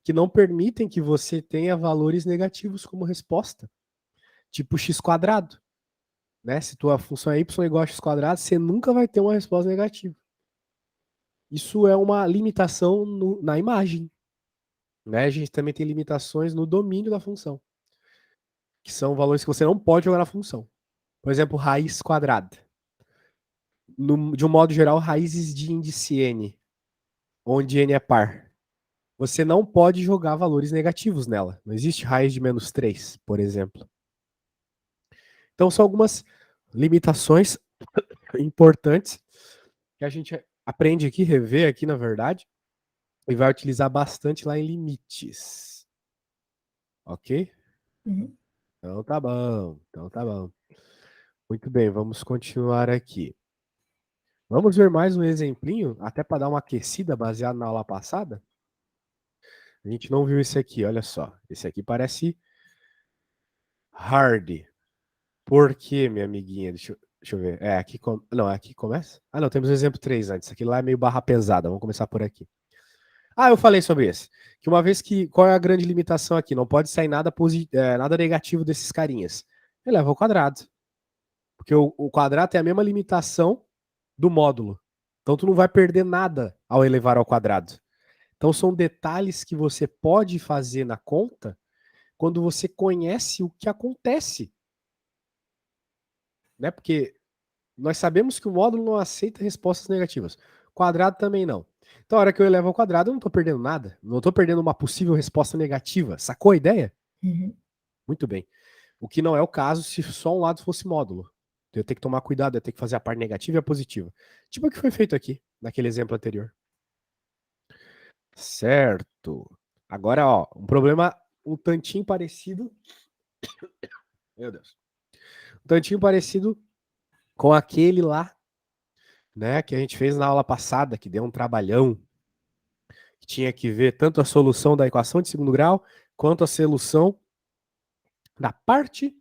que não permitem que você tenha valores negativos como resposta, tipo x², né? Se tua função é y igual a x², você nunca vai ter uma resposta negativa. Isso é uma limitação na imagem, né? A gente também tem limitações no domínio da função, que são valores que você não pode jogar na função. Por exemplo, raiz quadrada. De um modo geral, raízes de índice n, onde n é par. Você não pode jogar valores negativos nela. Não existe raiz de -3, por exemplo. Então, são algumas limitações importantes que a gente aprende aqui, revê aqui, na verdade, e vai utilizar bastante lá em limites. Ok? Uhum. Então tá bom, então tá bom. Muito bem, vamos continuar aqui. Vamos ver mais um exemplinho, até para dar uma aquecida baseado na aula passada? A gente não viu esse aqui, olha só. Esse aqui parece hard. Por quê, minha amiguinha? Deixa eu ver. Não, aqui começa? Ah, não, temos o exemplo 3 antes. Aqui lá é meio barra pesada. Vamos começar por aqui. Ah, eu falei sobre esse. Que uma vez que. Qual é a grande limitação aqui? Não pode sair nada, nada negativo desses carinhas. Eleva ao quadrado. Porque o quadrado tem a mesma limitação do módulo. Então tu não vai perder nada ao elevar ao quadrado. Então são detalhes que você pode fazer na conta quando você conhece o que acontece. Né? Porque nós sabemos que o módulo não aceita respostas negativas. Quadrado também não. Então, a hora que eu elevo ao quadrado, eu não estou perdendo nada. Não estou perdendo uma possível resposta negativa. Sacou a ideia? Uhum. Muito bem. O que não é o caso se só um lado fosse módulo. Eu tenho que tomar cuidado, eu tenho que fazer a parte negativa e a positiva. Tipo o que foi feito aqui, naquele exemplo anterior. Certo. Agora, ó, um problema um tantinho parecido. Meu Deus. Um tantinho parecido com aquele lá, né, que a gente fez na aula passada, que deu um trabalhão, que tinha que ver tanto a solução da equação de segundo grau, quanto a solução da parte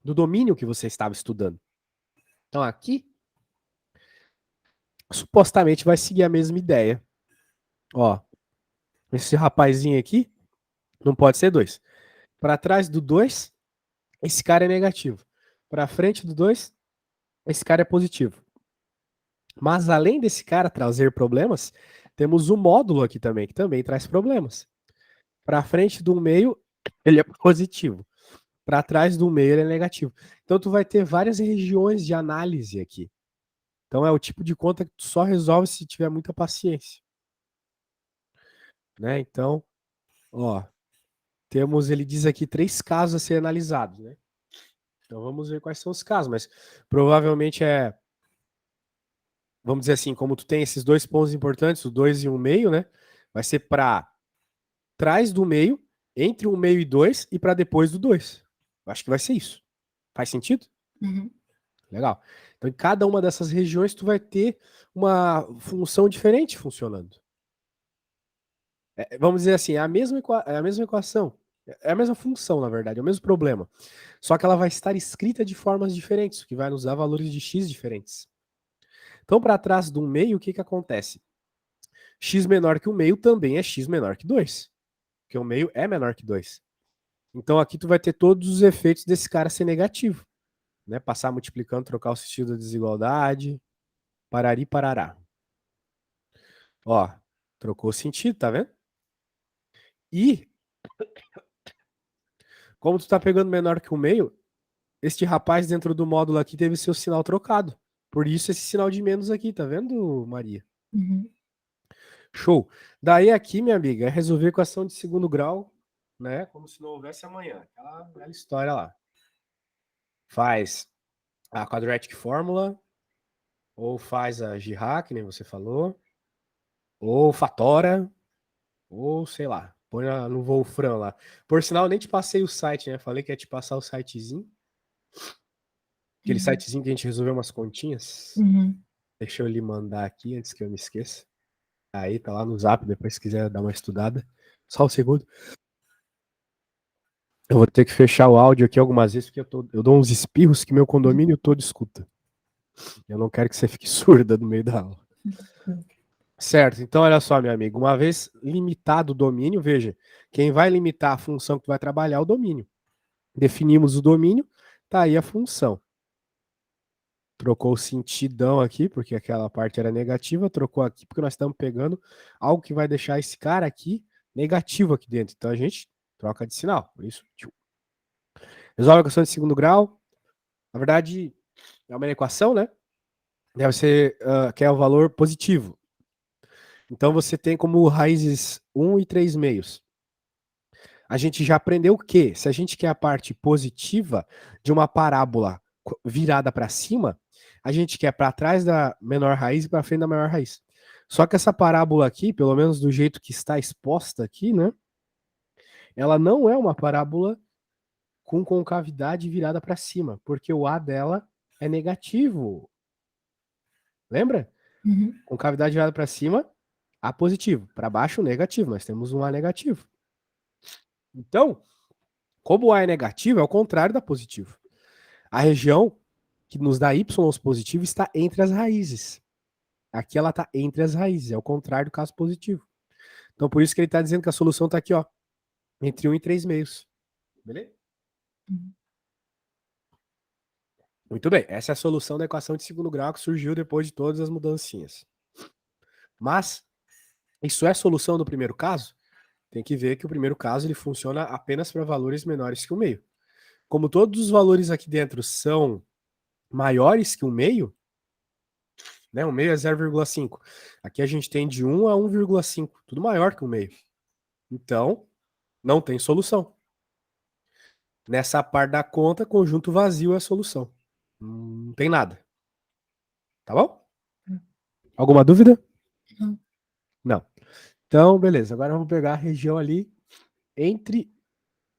do domínio que você estava estudando. Então aqui, supostamente vai seguir a mesma ideia. Ó, esse rapazinho aqui não pode ser 2. Para trás do 2, esse cara é negativo. Para frente do 2, esse cara é positivo. Mas além desse cara trazer problemas, temos o módulo aqui também, que também traz problemas. Para frente do meio, ele é positivo. Para trás do meio, ele é negativo. Então, tu vai ter várias regiões de análise aqui. Então, é o tipo de conta que tu só resolve se tiver muita paciência. Né? Então, ó, temos, ele diz aqui, 3 casos a ser analisados. Né? Então, vamos ver quais são os casos. Mas, provavelmente, vamos dizer assim, como tu tem esses 2 pontos importantes, o 2 e o meio, né? Vai ser para trás do meio, entre o meio e 2 e para depois do 2. Eu acho que vai ser isso. Faz sentido? Uhum. Legal. Então, em cada uma dessas regiões, tu vai ter uma função diferente funcionando. Vamos dizer assim, é a mesma equação. É a mesma função, na verdade, é o mesmo problema. Só que ela vai estar escrita de formas diferentes, o que vai nos dar valores de x diferentes. Então, para trás do meio, o que acontece? X menor que o meio também é x menor que 2. Porque o meio é menor que 2. Então, aqui tu vai ter todos os efeitos desse cara ser negativo. Né? Passar multiplicando, trocar o sentido da desigualdade, parari, parará. Ó, trocou o sentido, tá vendo? E, como tu tá pegando menor que o meio, este rapaz dentro do módulo aqui teve seu sinal trocado. Por isso esse sinal de menos aqui, tá vendo, Maria? Uhum. Show. Daí aqui, minha amiga, é resolver equação de segundo grau, né? Como se não houvesse amanhã. Aquela velha história lá. Faz a quadratic fórmula, ou faz a Girard, que nem você falou, ou fatora, ou sei lá, põe no Wolfram lá. Por sinal, eu nem te passei o site, né? Falei que ia te passar o sitezinho. Aquele sitezinho que a gente resolveu umas continhas. Uhum. Deixa eu lhe mandar aqui antes que eu me esqueça. Aí, tá lá no Zap, depois se quiser dar uma estudada. Só um segundo. Eu vou ter que fechar o áudio aqui algumas vezes, porque eu dou uns espirros que meu condomínio todo escuta. Eu não quero que você fique surda no meio da aula. Certo, então olha só, meu amigo, uma vez limitado o domínio, veja, quem vai limitar a função que tu vai trabalhar é o domínio. Definimos o domínio, tá aí a função. Trocou o sentidão aqui, porque aquela parte era negativa, trocou aqui, porque nós estamos pegando algo que vai deixar esse cara aqui negativo aqui dentro. Então a gente troca de sinal, por isso. Resolve a questão de segundo grau. Na verdade, é uma equação, né? Deve ser, que é o valor positivo. Então você tem como raízes 1 e 3 meios. A gente já aprendeu que, se a gente quer a parte positiva de uma parábola virada para cima, a gente quer para trás da menor raiz e para frente da maior raiz. Só que essa parábola aqui, pelo menos do jeito que está exposta aqui, né? Ela não é uma parábola com concavidade virada para cima, porque o A dela é negativo. Lembra? Uhum. Concavidade virada para cima, A positivo. Para baixo, negativo. Nós temos um A negativo. Então, como o A é negativo, é o contrário da positivo. A região que nos dá y positivo está entre as raízes. Aqui ela está entre as raízes, é o contrário do caso positivo. Então, por isso que ele está dizendo que a solução está aqui, ó, entre 1 e 3 meios. Beleza? Uhum. Muito bem, essa é a solução da equação de segundo grau que surgiu depois de todas as mudancinhas. Mas, isso é solução do primeiro caso? Tem que ver que o primeiro caso ele funciona apenas para valores menores que o meio. Como todos os valores aqui dentro são maiores que o meio, né? O meio é 0,5. Aqui a gente tem de 1 a 1,5, tudo maior que o meio. Então, não tem solução. Nessa parte da conta, conjunto vazio é a solução. Não tem nada. Tá bom? Alguma dúvida? Não. Não. Então, beleza. Agora vamos pegar a região ali entre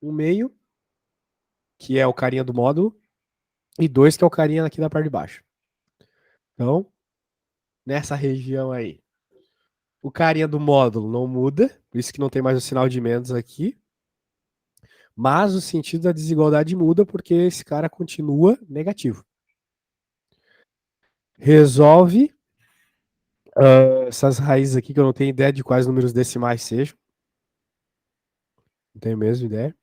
o meio, que é o carinha do módulo, e 2, que é o carinha aqui da parte de baixo. Então, nessa região aí, o carinha do módulo não muda, por isso que não tem mais o sinal de menos aqui. Mas o sentido da desigualdade muda porque esse cara continua negativo. Resolve essas raízes aqui, que eu não tenho ideia de quais números decimais sejam. Não tenho mesmo ideia.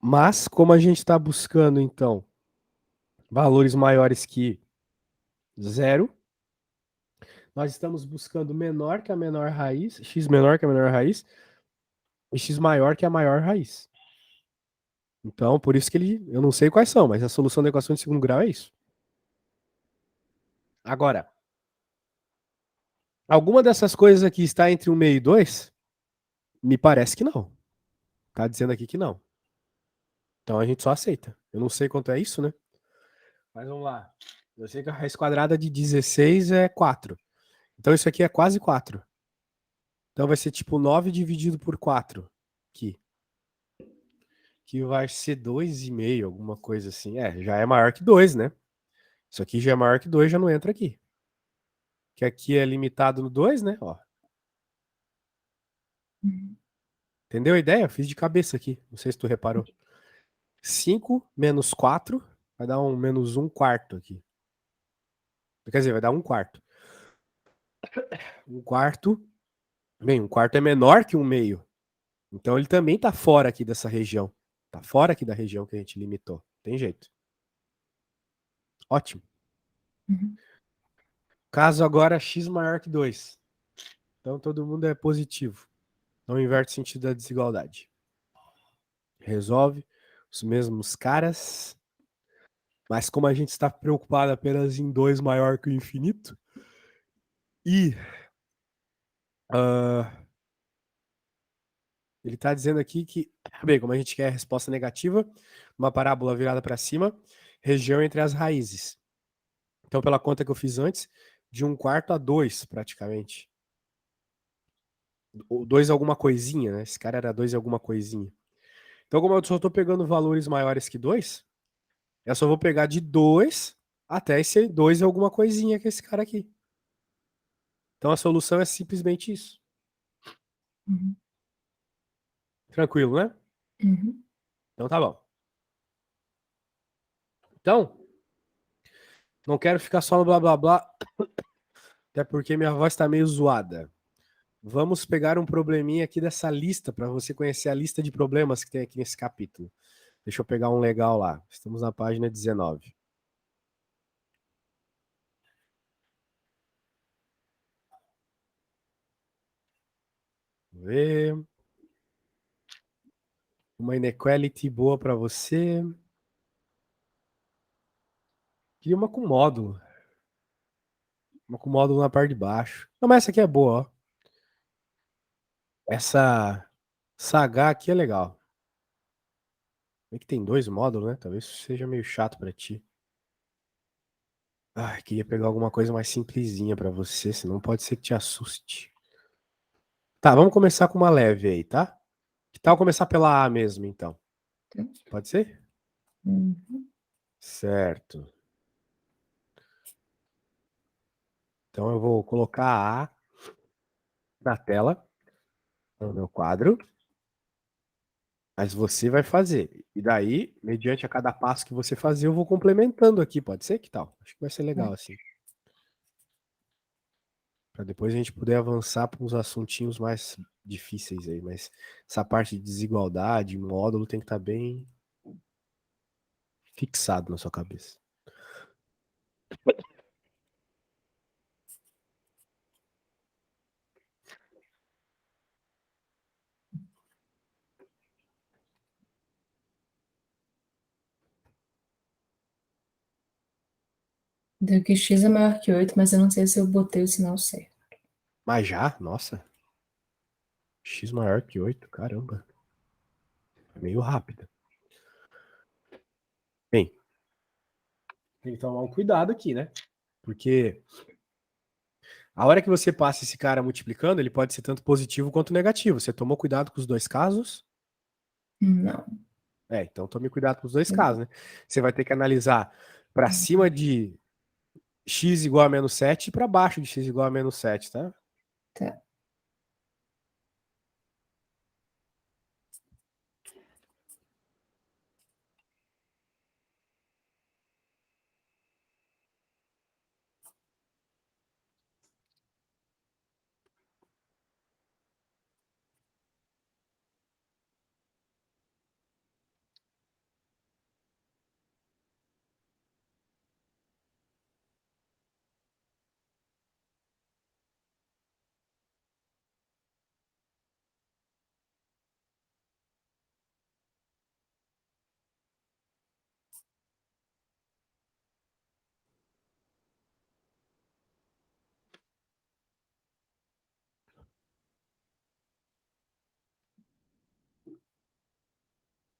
Mas, como a gente está buscando, então, valores maiores que zero, nós estamos buscando menor que a menor raiz, x menor que a menor raiz, e x maior que a maior raiz. Então, por isso que eu não sei quais são, mas a solução da equação de segundo grau é isso. Agora, alguma dessas coisas aqui está entre 1 meio e 2? Me parece que não. Tá dizendo aqui que não. Então a gente só aceita. Eu não sei quanto é isso, né? Mas vamos lá. Eu sei que a raiz quadrada de 16 é 4. Então isso aqui é quase 4. Então vai ser tipo 9 dividido por 4 aqui. Que vai ser 2,5, alguma coisa assim. É, já é maior que 2, né? Isso aqui já é maior que 2, já não entra aqui. Que aqui é limitado no 2, né? Ó. Uhum. Entendeu a ideia? Eu fiz de cabeça aqui. Não sei se tu reparou. 5 menos 4 vai dar um menos 1 quarto aqui. Quer dizer, vai dar 1 quarto. 1 quarto. Bem, 1 quarto é menor que 1 meio. Então ele também está fora aqui dessa região. Está fora aqui da região que a gente limitou. Tem jeito. Ótimo. Uhum. Caso agora x maior que 2. Então todo mundo é positivo. Não inverte o sentido da desigualdade. Resolve os mesmos caras. Mas como a gente está preocupado apenas em 2 maior que o infinito, e ele está dizendo aqui que, bem, como a gente quer a resposta negativa, uma parábola virada para cima, região entre as raízes. Então, pela conta que eu fiz antes, de 1 quarto a 2, praticamente. 2 alguma coisinha, né? Esse cara era 2 alguma coisinha. Então, como eu só estou pegando valores maiores que 2, eu só vou pegar de 2 até esse 2 alguma coisinha que é esse cara aqui. Então, a solução é simplesmente isso. Uhum. Tranquilo, né? Uhum. Então, tá bom. Então, não quero ficar só no blá blá blá Até porque minha voz tá meio zoada. Vamos pegar um probleminha aqui dessa lista para você conhecer a lista de problemas que tem aqui nesse capítulo. Deixa eu pegar um legal lá. Estamos na página 19. Vamos ver. Uma inequality boa para você. Queria uma com módulo. Uma com módulo na parte de baixo. Não, mas essa aqui é boa, ó. Essa H aqui é legal. É que tem dois módulos, né? Talvez seja meio chato para ti. Ai, queria pegar alguma coisa mais simplesinha para você, senão pode ser que te assuste. Tá, vamos começar com uma leve aí, tá? Que tal começar pela A mesmo, então? Tá. Pode ser? Uhum. Certo. Então eu vou colocar a A na tela, no meu quadro, mas você vai fazer. E daí, mediante a cada passo que você fazer, eu vou complementando aqui, pode ser? Que tal? Acho que vai ser legal assim. Para depois a gente poder avançar para uns assuntinhos mais difíceis aí, mas essa parte de desigualdade, módulo tem que estar bem fixado na sua cabeça. Deu que x é maior que 8, mas eu não sei se eu botei o sinal certo. Mas já, nossa, x maior que 8, caramba. É meio rápido. Bem, tem que tomar um cuidado aqui, né? Porque a hora que você passa esse cara multiplicando, ele pode ser tanto positivo quanto negativo. Você tomou cuidado com os dois casos? Não. Então tome cuidado com os dois casos, né? Você vai ter que analisar para cima de x igual a menos 7 e para baixo de x igual a menos 7, tá? Tá.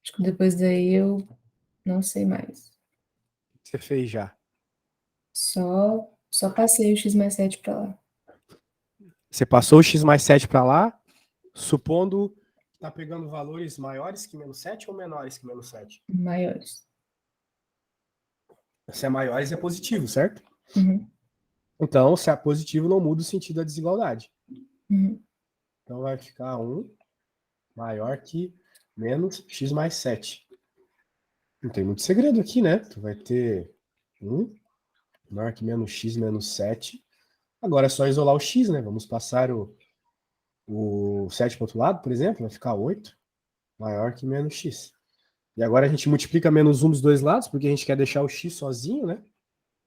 Acho que depois daí eu não sei mais. Você fez já. Só passei o x mais 7 para lá. Você passou o x mais 7 para lá, supondo que está pegando valores maiores que menos 7 ou menores que menos 7? Maiores. Se é maiores, é positivo, certo? Uhum. Então, se é positivo, não muda o sentido da desigualdade. Uhum. Então, vai ficar 1 maior que menos x mais 7. Não tem muito segredo aqui, né? Tu vai ter 1 maior que menos x menos 7. Agora é só isolar o x, né? Vamos passar o 7 para o outro lado, por exemplo, vai ficar 8 maior que menos x. E agora a gente multiplica menos 1 dos dois lados, porque a gente quer deixar o x sozinho, né?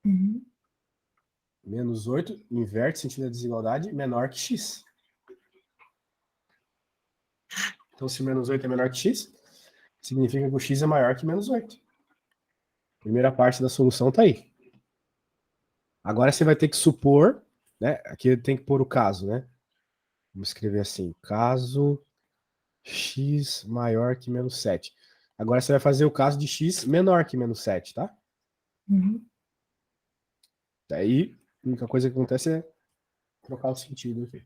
Uhum. Menos 8 inverte o sentido da desigualdade, menor que x. Então, se menos 8 é menor que x, significa que o x é maior que menos 8. Primeira parte da solução está aí. Agora você vai ter que supor, né? Aqui tem que pôr o caso, né? Vamos escrever assim, caso x maior que menos 7. Agora você vai fazer o caso de x menor que menos 7, tá? Uhum. Daí, a única coisa que acontece é trocar o sentido aqui.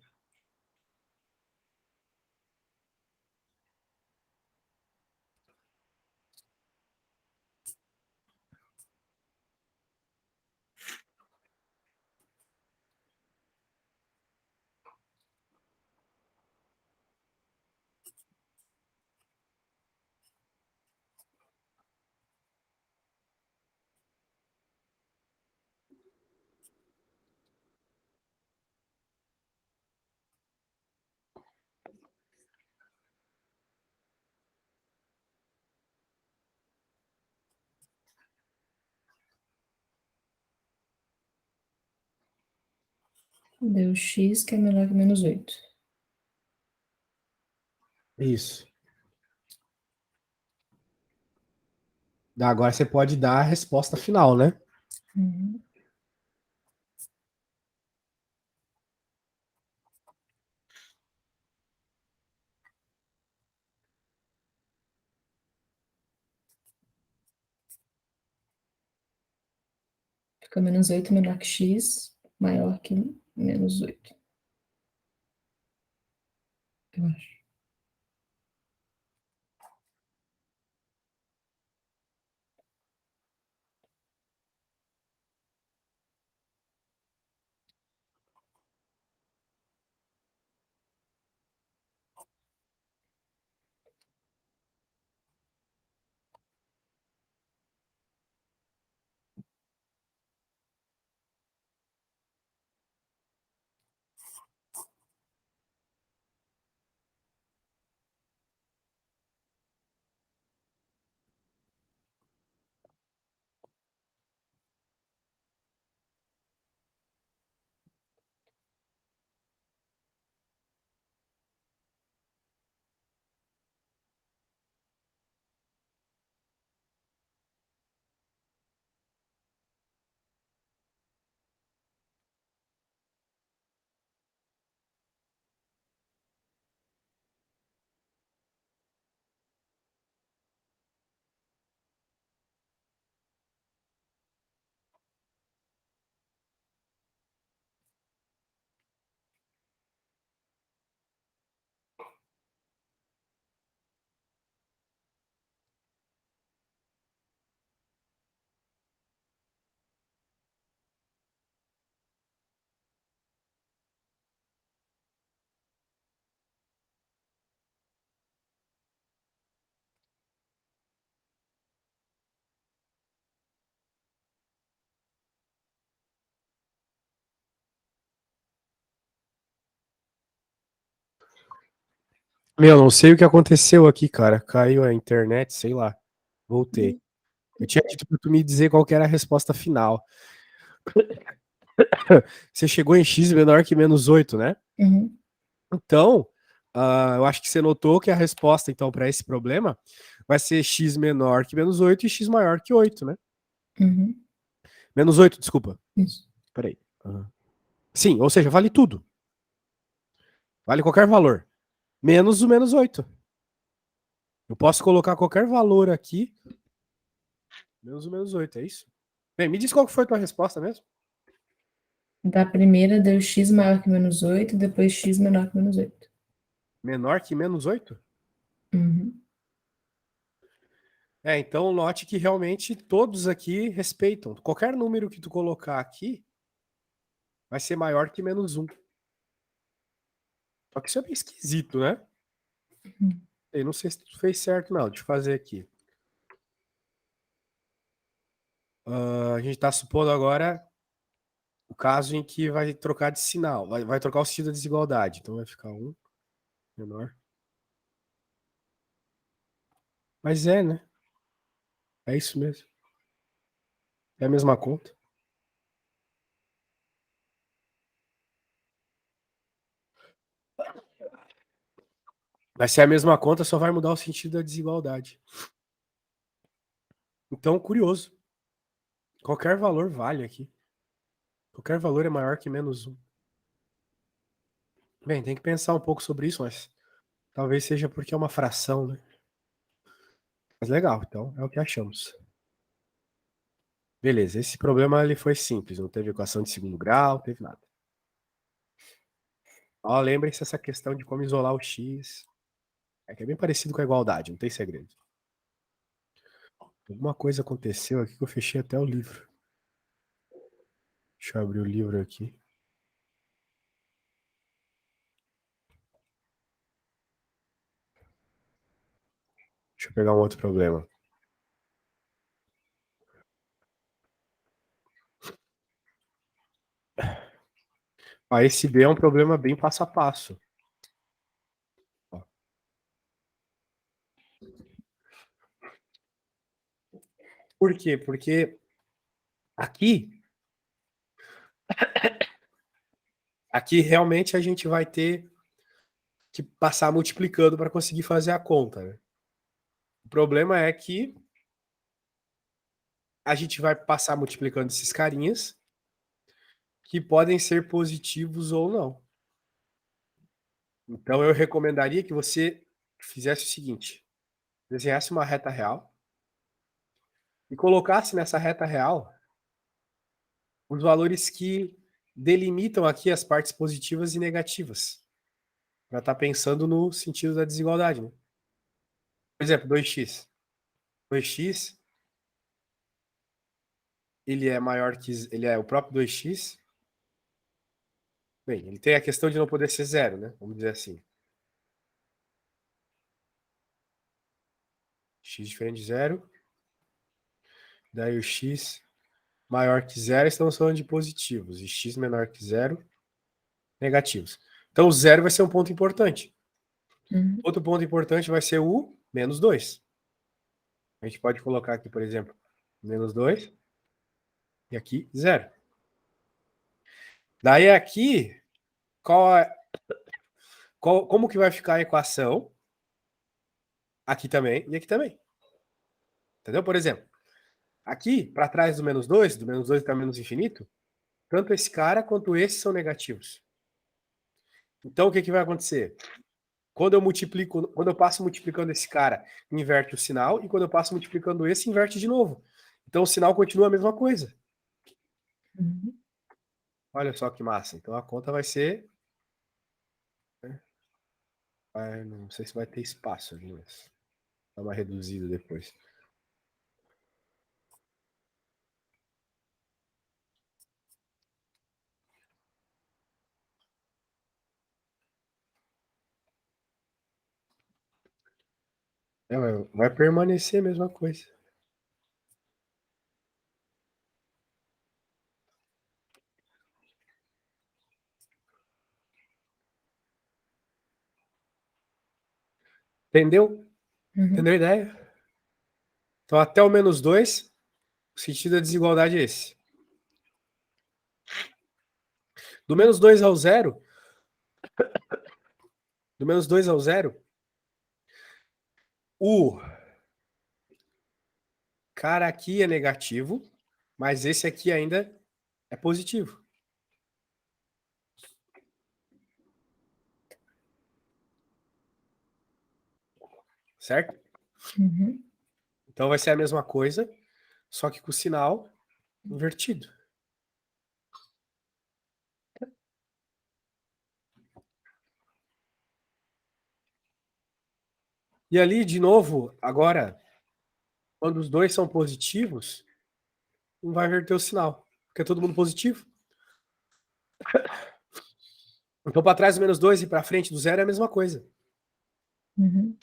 Deu x que é menor que menos 8. Isso. Agora você pode dar a resposta final, né? Uhum. Fica menos 8 menor que x, maior que menos 8. Eu acho. Meu, não sei o que aconteceu aqui, cara. Caiu a internet, sei lá. Voltei. Eu tinha dito pra tu me dizer qual que era a resposta final. Você chegou em x menor que menos 8, né? Uhum. Então, eu acho que você notou que a resposta, então, para esse problema vai ser x menor que menos 8 e x maior que 8, né? Uhum. Menos 8, desculpa. Isso. Peraí. Sim, ou seja, vale tudo. Vale qualquer valor. Menos o menos 8. Eu posso colocar qualquer valor aqui, menos o menos 8, é isso? Bem, me diz qual que foi a tua resposta mesmo? Da primeira deu x maior que menos 8, depois x menor que menos 8. Menor que menos 8? Uhum. Então note que realmente todos aqui respeitam. Qualquer número que tu colocar aqui vai ser maior que menos 1. Só que isso é bem esquisito, né? Uhum. Eu não sei se tu fez certo, não. Deixa eu fazer aqui. A gente está supondo agora o caso em que vai trocar de sinal. Vai trocar o sentido da desigualdade. Então vai ficar 1 menor. Mas é, né? É isso mesmo. É a mesma conta. Vai ser a mesma conta, só vai mudar o sentido da desigualdade. Então, curioso. Qualquer valor vale aqui. Qualquer valor é maior que menos 1. Bem, tem que pensar um pouco sobre isso, mas talvez seja porque é uma fração, né? Mas legal, então é o que achamos. Beleza, esse problema ele foi simples, não teve equação de segundo grau, não teve nada. Ó, lembrem-se essa questão de como isolar o x. É que é bem parecido com a igualdade, não tem segredo. Alguma coisa aconteceu aqui que eu fechei até o livro. Deixa eu abrir o livro aqui. Deixa eu pegar um outro problema. Esse B é um problema bem passo a passo. Ó. Por quê? Porque aqui Aqui realmente a gente vai ter que passar multiplicando para conseguir fazer a conta, né? O problema é que a gente vai passar multiplicando esses carinhas que podem ser positivos ou não. Então eu recomendaria que você fizesse o seguinte: desenhasse uma reta real e colocasse nessa reta real os valores que delimitam aqui as partes positivas e negativas, para estar pensando no sentido da desigualdade, né? Por exemplo, 2x. 2x, ele é maior que ele é o próprio 2x. Bem, ele tem a questão de não poder ser zero, né? Vamos dizer assim. X diferente de zero. Daí o x maior que zero, estamos falando de positivos. E x menor que zero, negativos. Então o zero vai ser um ponto importante. Uhum. Outro ponto importante vai ser o menos 2. A gente pode colocar aqui, por exemplo, menos 2 e aqui zero. Daí aqui, como que vai ficar a equação? Aqui também e aqui também. Entendeu? Por exemplo, aqui, para trás do menos 2 até menos infinito, tanto esse cara quanto esse são negativos. Então, o que, que vai acontecer? Quando eu passo multiplicando esse cara, inverte o sinal, e quando eu passo multiplicando esse, inverte de novo. Então, o sinal continua a mesma coisa. Uhum. Olha só que massa. Então, a conta vai ser... não sei se vai ter espaço ali, mas dá uma reduzida depois. Vai permanecer a mesma coisa. Entendeu? Uhum. Entendeu a ideia? Então, até o menos 2, o sentido da desigualdade é esse. Do menos 2 ao zero, do menos 2 ao zero, o cara aqui é negativo, mas esse aqui ainda é positivo. Certo? Uhum. Então vai ser a mesma coisa, só que com o sinal invertido. E ali, de novo, agora, quando os dois são positivos, não vai inverter o sinal, porque é todo mundo positivo. Então, para trás do menos 2 e para frente do zero é a mesma coisa. Uhum.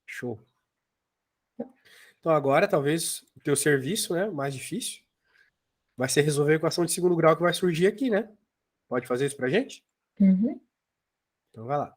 Show. Então, agora, talvez, o teu serviço, né, mais difícil, vai ser resolver a equação de segundo grau que vai surgir aqui, né? Pode fazer isso pra gente? Uhum. Então, vai lá.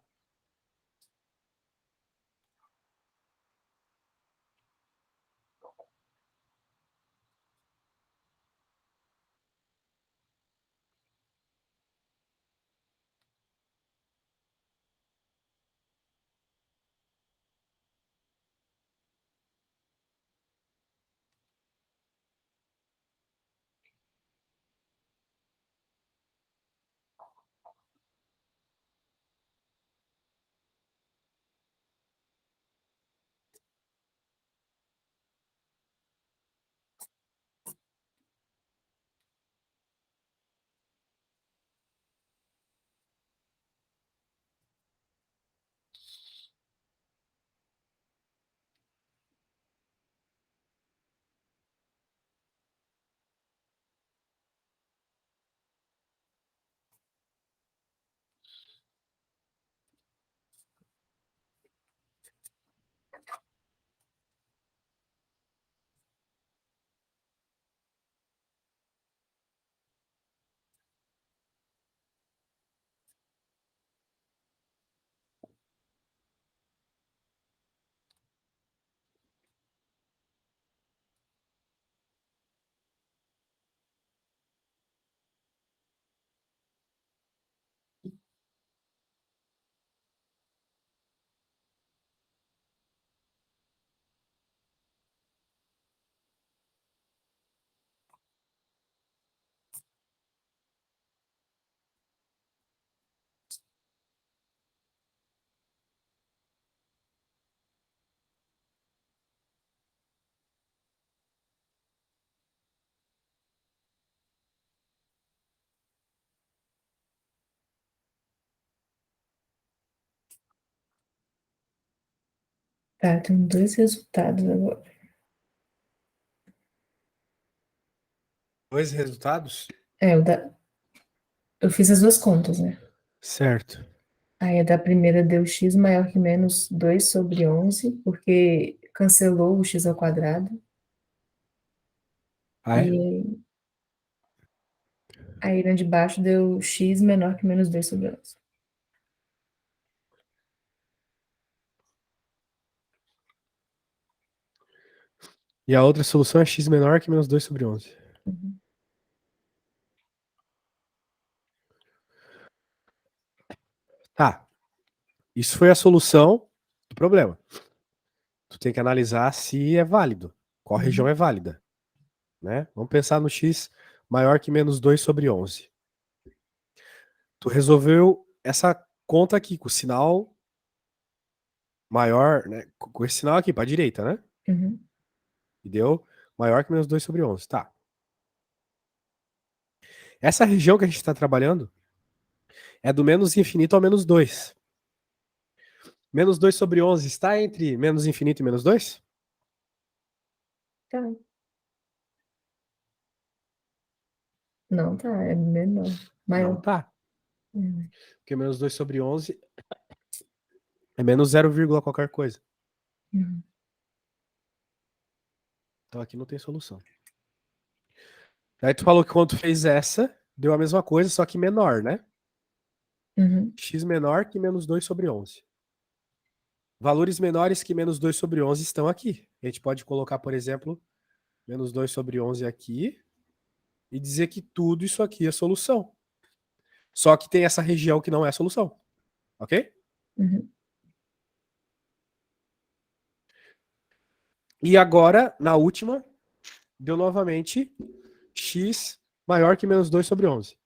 Tá, tem dois resultados agora. Dois resultados? Eu fiz as duas contas, né? Certo. Aí a da primeira deu x maior que menos 2 sobre 11, porque cancelou o x ao quadrado. Ah, é? E aí na de baixo deu x menor que menos 2 sobre 11. E a outra solução é x menor que menos 2 sobre 11. Uhum. Tá. Isso foi a solução do problema. Tu tem que analisar se é válido. Qual região Uhum. é válida, né? Vamos pensar no x maior que menos 2 sobre 11. Tu resolveu essa conta aqui com o sinal maior, né? Com esse sinal aqui para a direita, né? Uhum. E deu maior que menos 2 sobre 11. Tá. Essa região que a gente está trabalhando é do menos infinito ao menos 2. Menos 2 sobre 11 está entre menos infinito e menos 2? Tá. Não, tá, é menor. Não Maior. tá. Uhum. Porque menos 2 sobre 11 é menos 0, qualquer coisa. Uhum. Então aqui não tem solução. Aí tu falou que quando tu fez essa, deu a mesma coisa, só que menor, né? Uhum. X menor que menos 2 sobre 11. Valores menores que menos 2 sobre 11 estão aqui. A gente pode colocar, por exemplo, menos 2 sobre 11 aqui e dizer que tudo isso aqui é solução. Só que tem essa região que não é solução. Ok? Uhum. E agora, na última, deu novamente x maior que menos 2 sobre 11.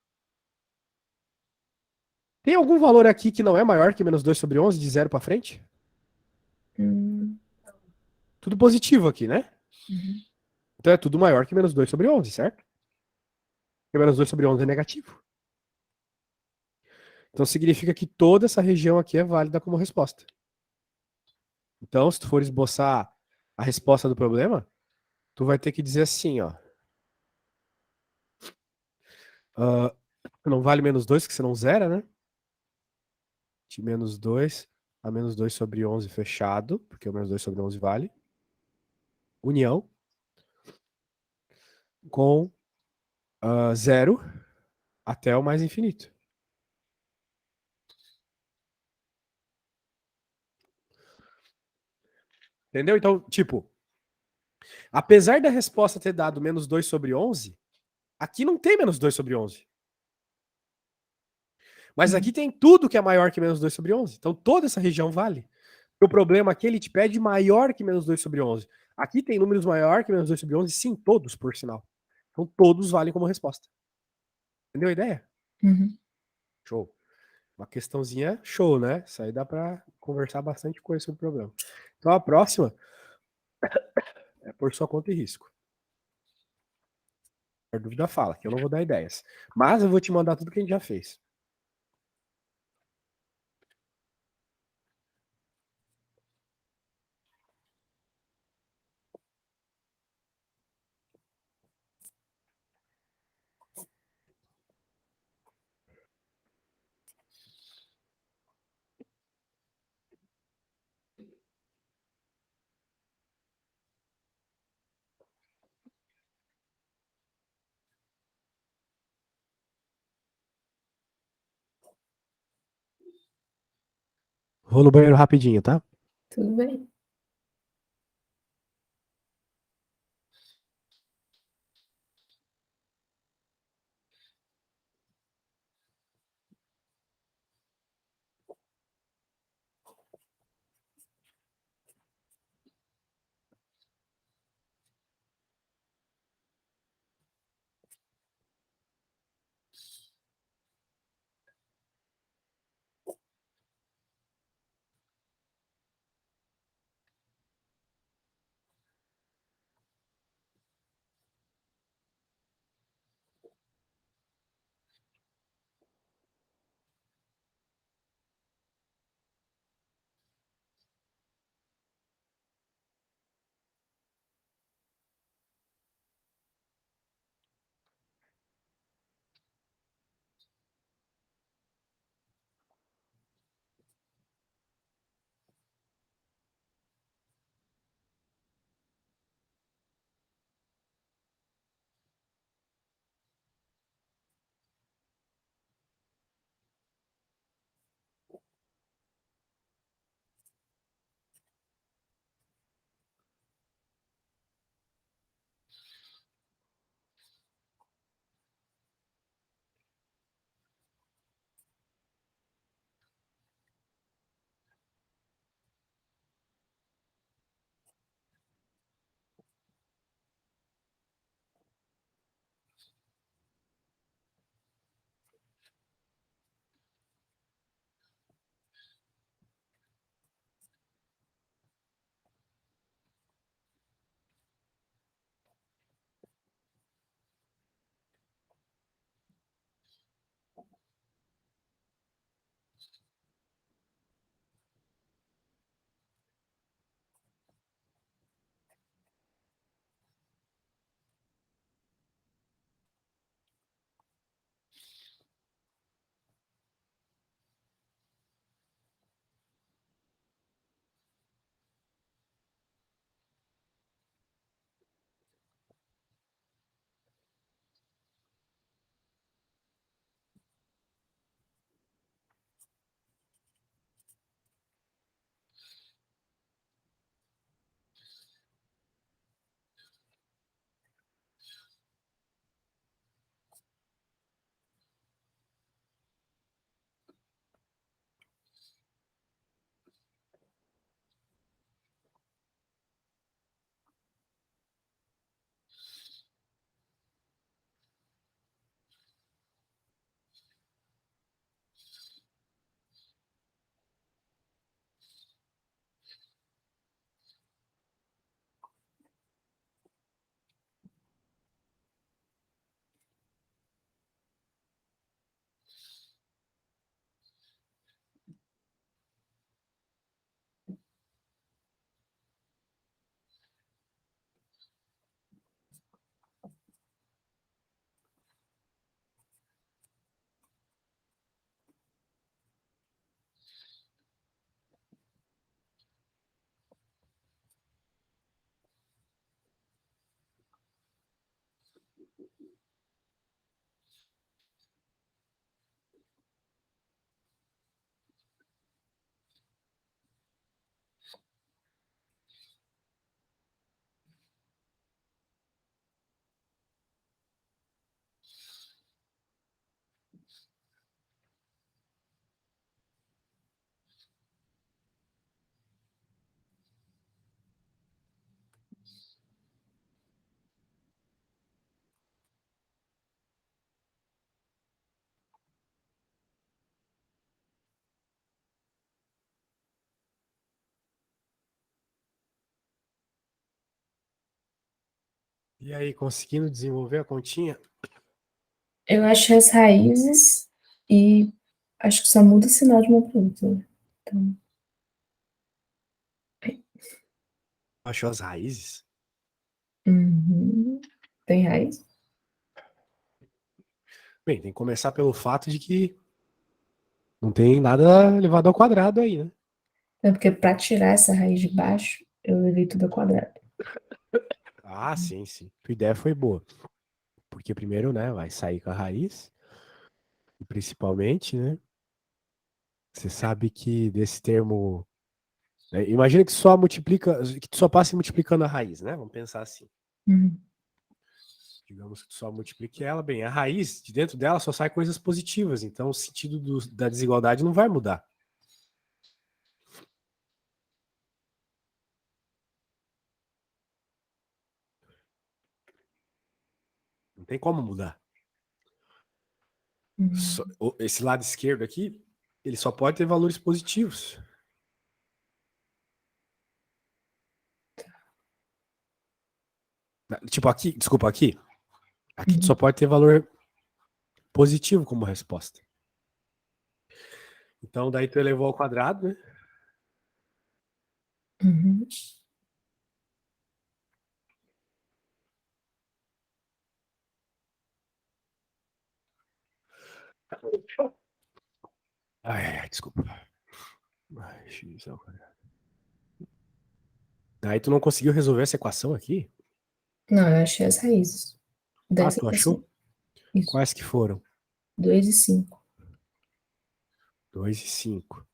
Tem algum valor aqui que não é maior que menos 2 sobre 11, de 0 para frente? Uhum. Tudo positivo aqui, né? Uhum. Então é tudo maior que menos 2 sobre 11, certo? Porque menos 2 sobre 11 é negativo. Então significa que toda essa região aqui é válida como resposta. Então, se tu for esboçar a resposta do problema, tu vai ter que dizer assim, ó. Uh, não vale menos 2, que você não zera, né? De menos 2 a menos 2 sobre 11 fechado, porque o menos 2 sobre 11 vale. União com 0 até o mais infinito. Entendeu? Então, tipo, apesar da resposta ter dado menos 2 sobre 11, aqui não tem menos 2 sobre 11. Mas aqui Uhum. tem tudo que é maior que menos 2 sobre 11. Então toda essa região vale. O problema aqui, ele te pede maior que menos 2 sobre 11. Aqui tem números maior que menos 2 sobre 11, sim, todos, por sinal. Então todos valem como resposta. Entendeu a ideia? Uhum. Show. Uma questãozinha show, né? Isso aí dá pra conversar bastante coisa sobre o problema. Então a próxima é por sua conta e risco. A dúvida fala, que eu não vou dar ideias. Mas eu vou te mandar tudo que a gente já fez. Vou no banheiro rapidinho, tá? Tudo bem. E aí, conseguindo desenvolver a continha? Eu achei as raízes e acho que só muda o sinal de uma para outra, né? Então, Achou as raízes? uhum. Tem raiz? Bem, tem que começar pelo fato de que não tem nada elevado ao quadrado aí, né? É porque para tirar essa raiz de baixo, eu levei tudo ao quadrado. Ah, sim, sim. Tua ideia foi boa. Porque primeiro, né, vai sair com a raiz. E principalmente, né, você sabe que desse termo, né, imagina que só multiplica, que tu só passe multiplicando a raiz, né? Vamos pensar assim. Uhum. Digamos que tu só multiplique ela, bem, a raiz, de dentro dela só sai coisas positivas, então o sentido da desigualdade não vai mudar. Não tem como mudar. Uhum. Esse lado esquerdo aqui, ele só pode ter valores positivos. Tipo aqui, desculpa, aqui tu só Uhum. pode ter valor positivo como resposta. Então daí tu elevou ao quadrado, né? Uhum. Ai, desculpa. Ai, x ao quadrado. Daí tu não conseguiu resolver essa equação aqui? Não, eu achei as raízes Ah, dessa tu equação. achou? Isso. Quais que foram? 2 e 5. 2 e 5.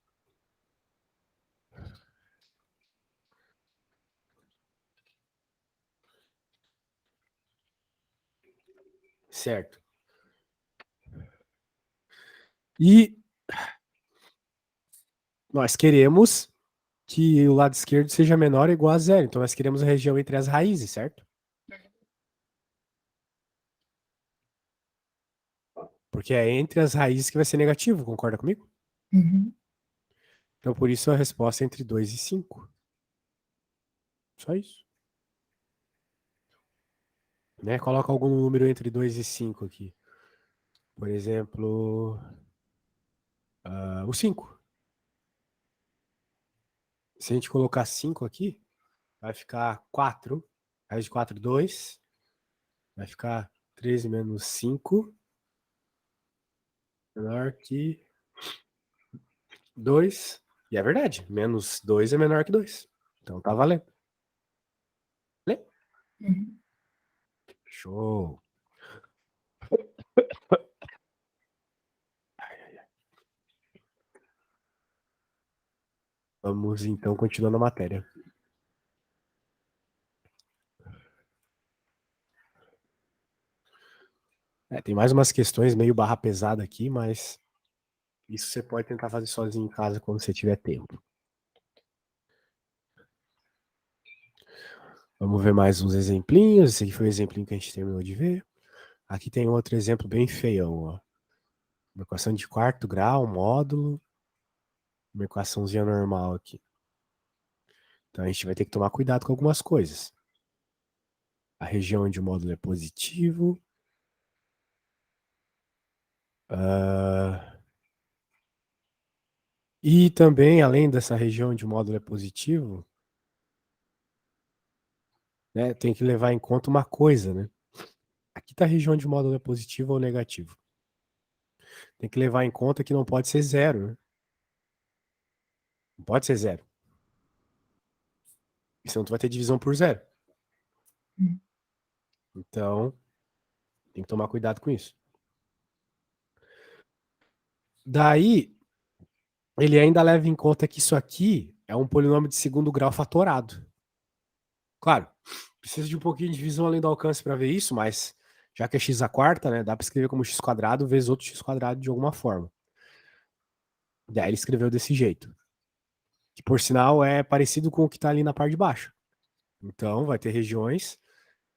Certo. E nós queremos que o lado esquerdo seja menor ou igual a zero. Então nós queremos a região entre as raízes, certo? Porque é entre as raízes que vai ser negativo, concorda comigo? Uhum. Então por isso a resposta é entre 2 e 5. Só isso. Né? Coloca algum número entre 2 e 5 aqui. Por exemplo, o 5. Se a gente colocar 5 aqui, vai ficar 4. Raiz de 4, 2. Vai ficar 13 menos 5 menor que 2. E é verdade, menos 2 é menor que 2. Então tá valendo. Valeu? Uhum. Show. Vamos então continuando a matéria. Tem mais umas questões meio barra pesada aqui, mas isso você pode tentar fazer sozinho em casa quando você tiver tempo. Vamos ver mais uns exemplinhos. Esse aqui foi o exemplinho que a gente terminou de ver. Aqui tem outro exemplo bem feião, ó. Uma equação de quarto grau, módulo. Uma equaçãozinha normal aqui. Então a gente vai ter que tomar cuidado com algumas coisas. A região onde o módulo é positivo. E também, além dessa região onde o módulo é positivo, né, tem que levar em conta uma coisa, né? Aqui está a região onde o módulo é positivo ou negativo. Tem que levar em conta que não pode ser zero, né? Não pode ser zero. Senão tu vai ter divisão por zero. Uhum. Então, tem que tomar cuidado com isso. Daí, ele ainda leva em conta que isso aqui é um polinômio de segundo grau fatorado. Claro, precisa de um pouquinho de divisão além do alcance para ver isso, mas já que é x a quarta, né, dá para escrever como x quadrado vezes outro x quadrado de alguma forma. Daí ele escreveu desse jeito. Que por sinal é parecido com o que está ali na parte de baixo. Então vai ter regiões,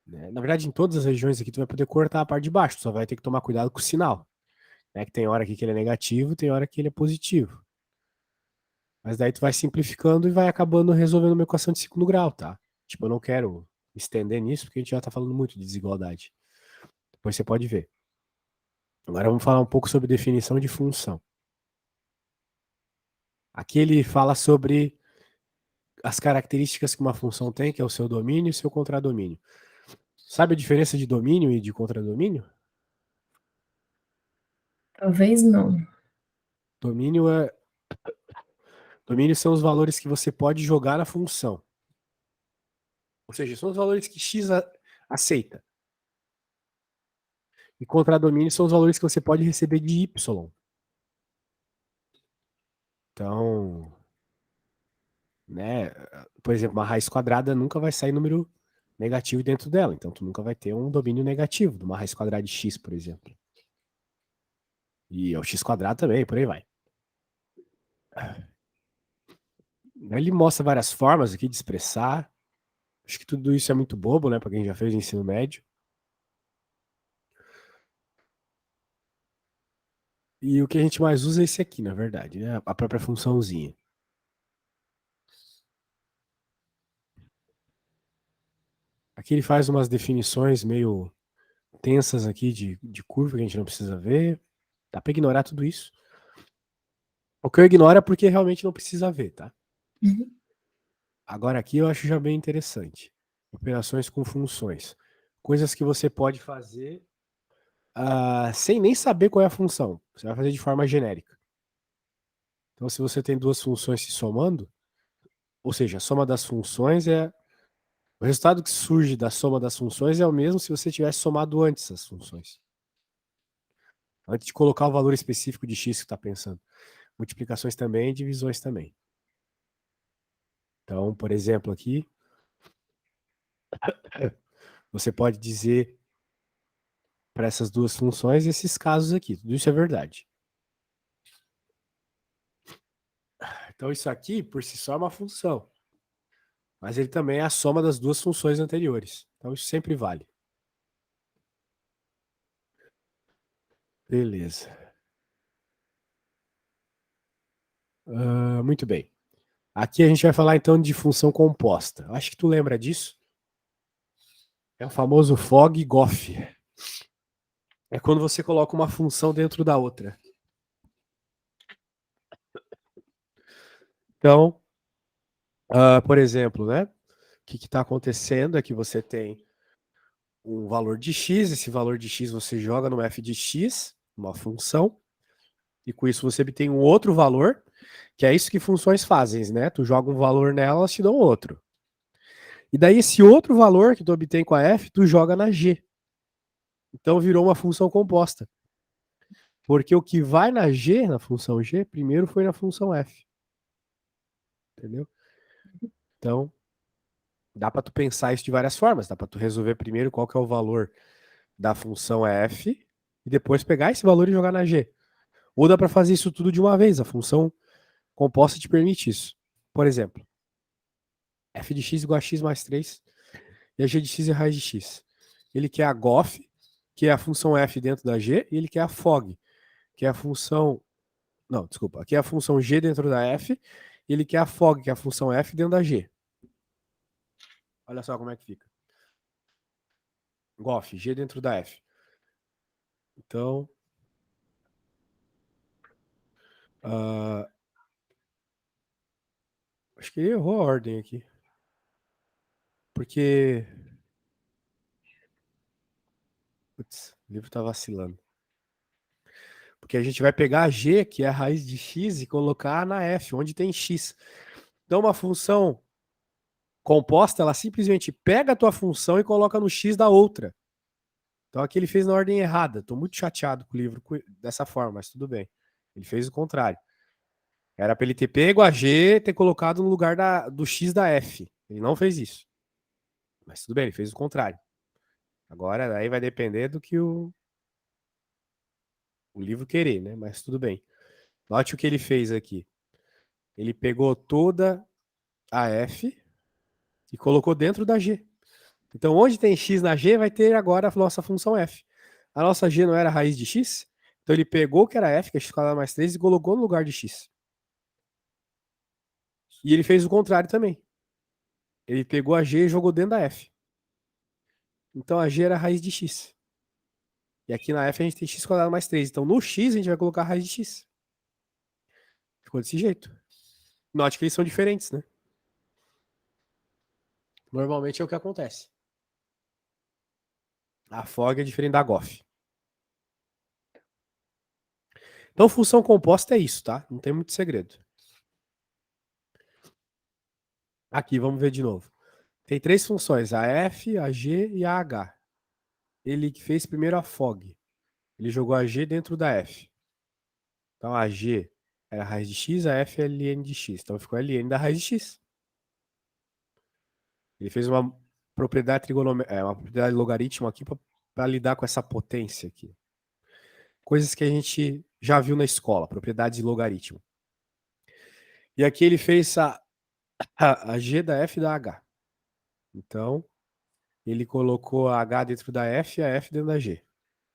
né? Na verdade, em todas as regiões aqui tu vai poder cortar a parte de baixo, tu só vai ter que tomar cuidado com o sinal. Né? Que tem hora aqui que ele é negativo, tem hora que ele é positivo. Mas daí tu vai simplificando e vai acabando resolvendo uma equação de segundo grau, tá? Tipo, eu não quero estender nisso, porque a gente já está falando muito de desigualdade. Depois você pode ver. Agora vamos falar um pouco sobre definição de função. Aqui ele fala sobre as características que uma função tem, que é o seu domínio e o seu contradomínio. Sabe a diferença de domínio e de contradomínio? Talvez não. Domínio é Domínio são os valores que você pode jogar na função. Ou seja, são os valores que x aceita. E contradomínio são os valores que você pode receber de y. Então, né, por exemplo, uma raiz quadrada nunca vai sair número negativo dentro dela. Então, tu nunca vai ter um domínio negativo de uma raiz quadrada de x, por exemplo. E o x quadrado também, por aí vai. Ele mostra várias formas aqui de expressar. Acho que tudo isso é muito bobo, né, para quem já fez ensino médio. E o que a gente mais usa é esse aqui, na verdade, né? A própria funçãozinha. Aqui ele faz umas definições meio tensas aqui de curva que a gente não precisa ver. Dá para ignorar tudo isso. O que eu ignoro é porque realmente não precisa ver, tá? Uhum. Agora aqui eu acho já bem interessante. Operações com funções. Coisas que você pode fazer sem nem saber qual é a função. Você vai fazer de forma genérica. Então, se você tem duas funções se somando, ou seja, a soma das funções é. O resultado que surge da soma das funções é o mesmo se você tivesse somado antes as funções. Antes de colocar o valor específico de x que está pensando. Multiplicações também e divisões também. Então, por exemplo, aqui, você pode dizer para essas duas funções esses casos aqui. Tudo isso é verdade. Então, isso aqui, por si só, é uma função. Mas ele também é a soma das duas funções anteriores. Então, isso sempre vale. Beleza. Muito bem. Aqui a gente vai falar, então, de função composta. Acho que tu lembra disso. É o famoso Fogg-Goff. É quando você coloca uma função dentro da outra. Então, por exemplo, né? O que está acontecendo é que você tem um valor de x, esse valor de x você joga no f de x, uma função, e com isso você obtém um outro valor, que é isso que funções fazem, né? Tu joga um valor nela, elas te dão outro. E daí esse outro valor que tu obtém com a f, tu joga na g. Então virou uma função composta. Porque o que vai na g, na função g, primeiro foi na função f. Entendeu? Então, dá para tu pensar isso de várias formas. Dá para tu resolver primeiro qual que é o valor da função f e depois pegar esse valor e jogar na g. Ou dá para fazer isso tudo de uma vez. A função composta te permite isso. Por exemplo, f de x igual a x mais 3 e a g de x é a raiz de x. Ele quer a gof, que é a função f dentro da g, e ele quer a fog, que é a função... Não, desculpa. Aqui é a função g dentro da f, e ele quer a fog, que é a função f dentro da g. Olha só como é que fica. Gof, g dentro da f. Então, acho que ele errou a ordem aqui. Porque... Putz, o livro tá vacilando. Porque a gente vai pegar a g, que é a raiz de x, e colocar na f, onde tem x. Então, uma função composta, ela simplesmente pega a tua função e coloca no x da outra. Então, aqui ele fez na ordem errada. Estou muito chateado com o livro dessa forma, mas tudo bem. Ele fez o contrário. Era para ele ter pego a g, ter colocado no lugar do x da f. Ele não fez isso. Mas tudo bem, ele fez o contrário. Agora, daí vai depender do que o livro querer, né? Mas tudo bem. Note o que ele fez aqui. Ele pegou toda a f e colocou dentro da g. Então, onde tem x na g, vai ter agora a nossa função f. A nossa g não era a raiz de x? Então, ele pegou o que era f, que é x² mais 3, e colocou no lugar de x. E ele fez o contrário também. Ele pegou a g e jogou dentro da f. Então a g era a raiz de x. E aqui na f a gente tem x² mais 3. Então no x a gente vai colocar a raiz de x. Ficou desse jeito. Note que eles são diferentes, né? Normalmente é o que acontece. A FOG é diferente da GOF. Então função composta é isso, tá? Não tem muito segredo. Aqui, vamos ver de novo. Tem três funções, a f, a g e a h. Ele fez primeiro a FOG. Ele jogou a g dentro da f. Então a g era a raiz de x, a f é ln de x. Então ficou ln da raiz de x. Ele fez uma propriedade uma propriedade logaritmo aqui para lidar com essa potência aqui. Coisas que a gente já viu na escola, propriedade de logaritmo. E aqui ele fez a g da f e da h. Então, ele colocou a h dentro da f e a f dentro da g.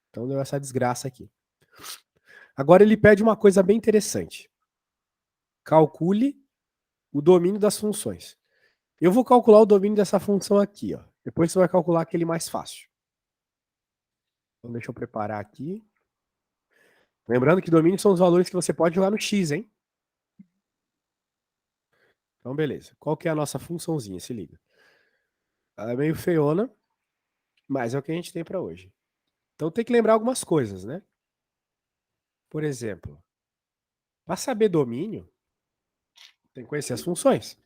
Então deu essa desgraça aqui. Agora ele pede uma coisa bem interessante. Calcule o domínio das funções. Eu vou calcular o domínio dessa função aqui, ó. Depois você vai calcular aquele mais fácil. Então deixa eu preparar aqui. Lembrando que domínio são os valores que você pode jogar no x, hein? Então beleza. Qual que é a nossa funçãozinha? Se liga. Ela é meio feiona, mas é o que a gente tem para hoje. Então tem que lembrar algumas coisas, né? Por exemplo, para saber domínio, tem que conhecer as funções.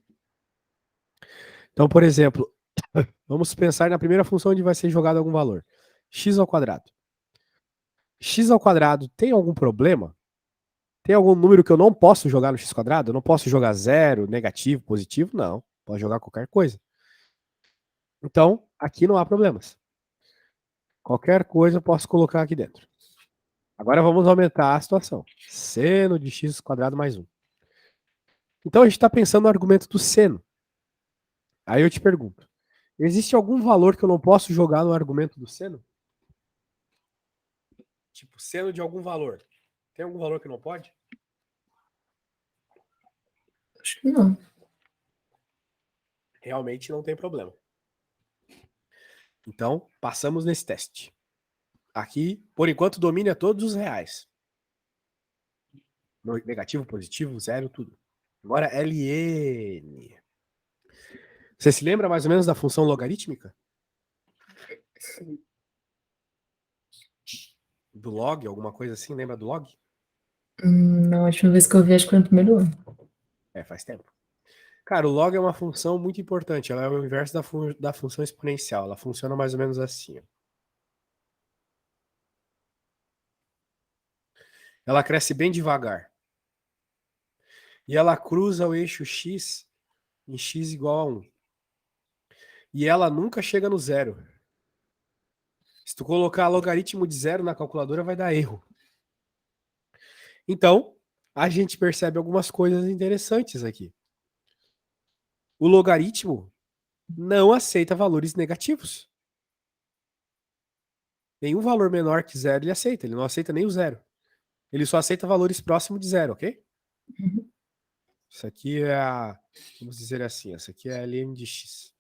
Então, por exemplo, vamos pensar na primeira função onde vai ser jogado algum valor. X ao quadrado. X ao quadrado tem algum problema? Tem algum número que eu não posso jogar no x quadrado? Eu não posso jogar zero, negativo, positivo? Não. Pode jogar qualquer coisa. Então, aqui não há problemas. Qualquer coisa eu posso colocar aqui dentro. Agora vamos aumentar a situação. Seno de x quadrado mais 1. Então a gente está pensando no argumento do seno. Aí eu te pergunto, existe algum valor que eu não posso jogar no argumento do seno? Tipo, seno de algum valor. Tem algum valor que não pode? Acho que não. Realmente não tem problema. Então, passamos nesse teste. Aqui, por enquanto, domina todos os reais. Negativo, positivo, zero, tudo. Agora, ln. Você se lembra mais ou menos da função logarítmica? Do log, alguma coisa assim? Lembra do log? Não, a última vez que eu vi, acho que foi no primeiro ano. Faz tempo. Cara, o log é uma função muito importante. Ela é o inverso da função exponencial. Ela funciona mais ou menos assim. Ó. Ela cresce bem devagar. E ela cruza o eixo x em x igual a 1. E ela nunca chega no zero. Se tu colocar logaritmo de zero na calculadora, vai dar erro. Então, a gente percebe algumas coisas interessantes aqui. O logaritmo não aceita valores negativos. Nenhum valor menor que zero ele aceita. Ele não aceita nem o zero. Ele só aceita valores próximos de zero, ok? Uhum. Isso aqui é vamos dizer assim, essa aqui é a ln de x.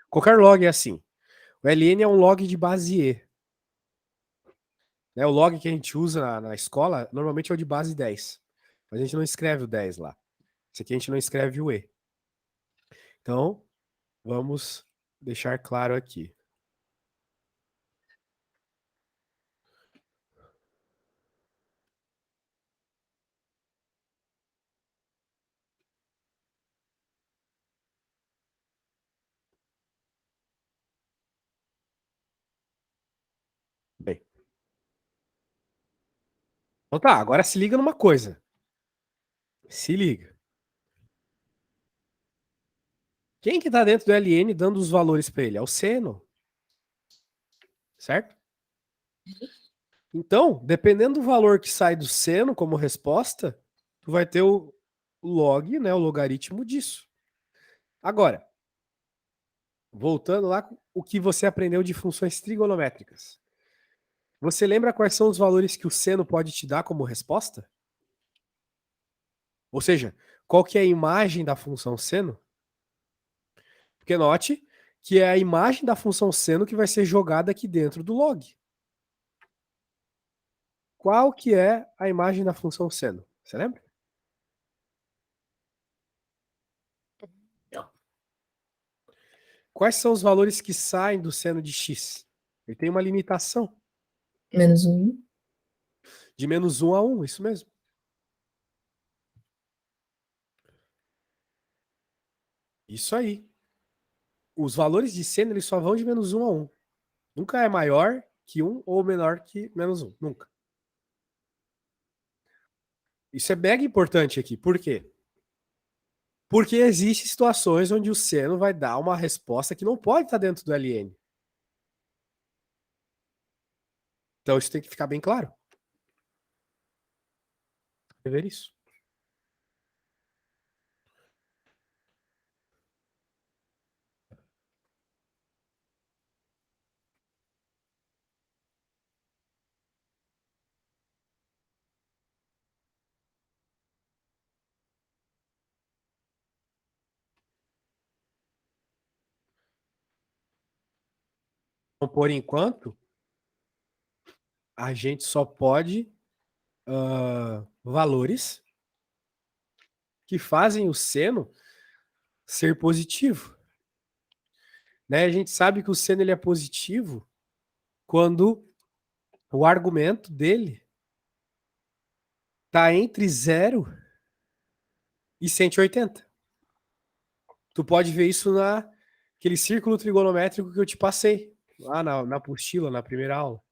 Qualquer log é assim. O ln é um log de base e. Né, o log que a gente usa na escola, normalmente é o de base 10. Mas a gente não escreve o 10 lá. Esse aqui a gente não escreve o e. Então, vamos deixar claro aqui. Bem. Então tá, agora se liga numa coisa. Se liga. Quem que tá dentro do ln dando os valores para ele? É o seno. Certo? Então, dependendo do valor que sai do seno como resposta, tu vai ter o log, né, o logaritmo disso. Agora, voltando lá, o que você aprendeu de funções trigonométricas. Você lembra quais são os valores que o seno pode te dar como resposta? Ou seja, qual que é a imagem da função seno? Porque note que é a imagem da função seno que vai ser jogada aqui dentro do log. Qual que é a imagem da função seno? Você lembra? Quais são os valores que saem do seno de x? Ele tem uma limitação. Menos 1. De menos 1 a 1, isso mesmo. Isso aí. Os valores de seno eles só vão de menos 1 a 1. Nunca é maior que 1 ou menor que menos 1. Nunca. Isso é mega importante aqui. Por quê? Porque existem situações onde o seno vai dar uma resposta que não pode estar dentro do LN. Então isso tem que ficar bem claro. Ver isso. Então, por enquanto, a gente só pode valores que fazem o seno ser positivo. Né? A gente sabe que o seno ele é positivo quando o argumento dele está entre 0 e 180. Tu pode ver isso naquele círculo trigonométrico que eu te passei, lá na apostila, na primeira aula.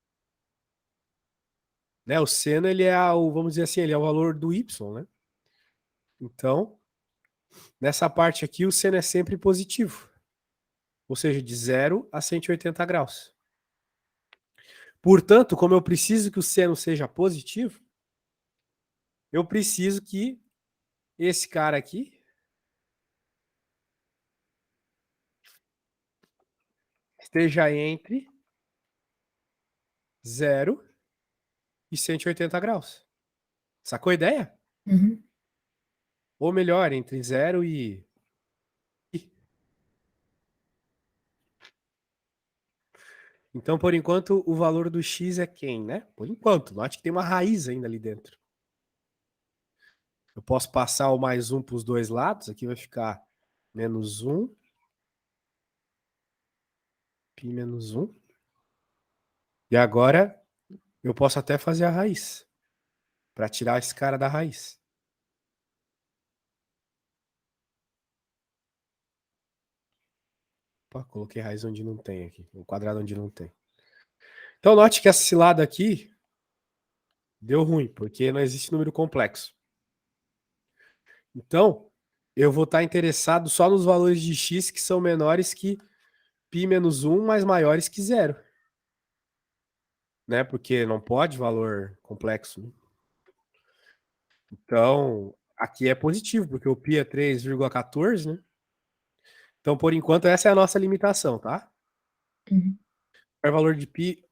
Né? O seno, ele é, vamos dizer assim, ele é o valor do y, né? Então, nessa parte aqui, o seno é sempre positivo. Ou seja, de 0 a 180 graus. Portanto, como eu preciso que o seno seja positivo, eu preciso que esse cara aqui esteja entre 0 e 180 graus. Sacou a ideia? Uhum. Ou melhor, entre 0 e... Então, por enquanto, o valor do x é quem, né? Por enquanto. Note que tem uma raiz ainda ali dentro. Eu posso passar o mais 1 para os dois lados. Aqui vai ficar menos 1. Π menos 1. E agora, eu posso até fazer a raiz. Para tirar esse cara da raiz. Opa, coloquei raiz onde não tem aqui. Um quadrado onde não tem. Então, note que esse lado aqui deu ruim, porque não existe número complexo. Então, eu vou estar interessado só nos valores de x que são menores que π menos 1, mas maiores que 0. Né? Porque não pode valor complexo. Né? Então, aqui é positivo, porque o π é 3,14, né? Então, por enquanto, essa é a nossa limitação, tá? Uhum. Qualquer valor de π...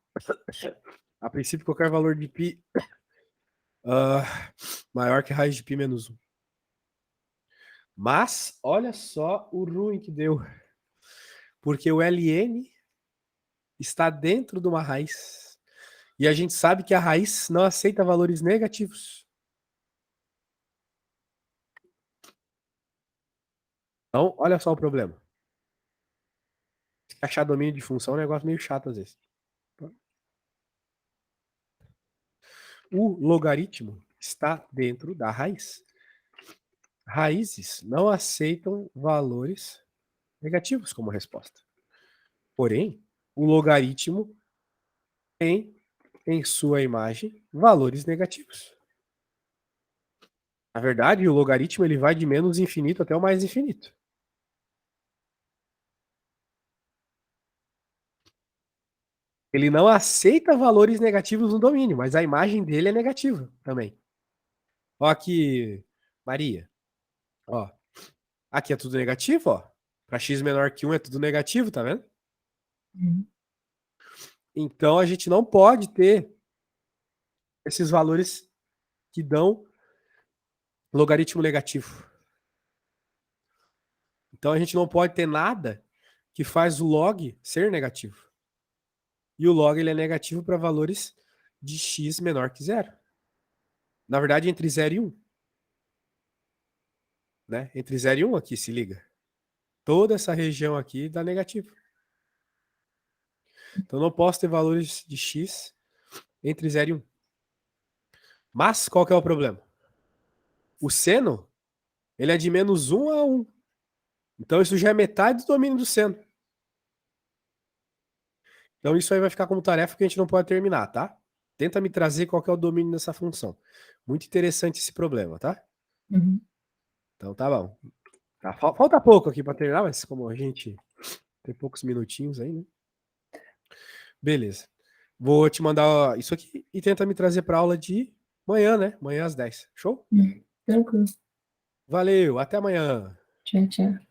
A princípio, qualquer valor de π maior que a raiz de π menos 1. Mas, olha só o ruim que deu. Porque o ln está dentro de uma raiz. E a gente sabe que a raiz não aceita valores negativos. Então, olha só o problema. Achar domínio de função é um negócio meio chato às vezes. O logaritmo está dentro da raiz. Raízes não aceitam valores negativos como resposta. Porém, o logaritmo tem em sua imagem valores negativos. Na verdade, o logaritmo ele vai de menos infinito até o mais infinito. Ele não aceita valores negativos no domínio, mas a imagem dele é negativa também. Ó aqui, Maria. Ó, aqui é tudo negativo, ó. Para x menor que 1 é tudo negativo, tá vendo? Uhum. Então a gente não pode ter esses valores que dão logaritmo negativo. Então a gente não pode ter nada que faz o log ser negativo. E o log ele é negativo para valores de x menor que 0. Na verdade, entre 0 e 1. Né? Entre 0 e 1 aqui, se liga. Toda essa região aqui dá negativo. Então, não posso ter valores de x entre 0 e 1. Mas, qual que é o problema? O seno, ele é de menos 1 a 1. Então, isso já é metade do domínio do seno. Então, isso aí vai ficar como tarefa que a gente não pode terminar, tá? Tenta me trazer qual que é o domínio dessa função. Muito interessante esse problema, tá? Uhum. Então, tá bom. Tá, falta pouco aqui para terminar, mas como a gente tem poucos minutinhos aí, né? Beleza. Vou te mandar isso aqui e tenta me trazer para aula de manhã, né? Amanhã às 10. Show? Tranquilo. Valeu, até amanhã. Tchau, tchau.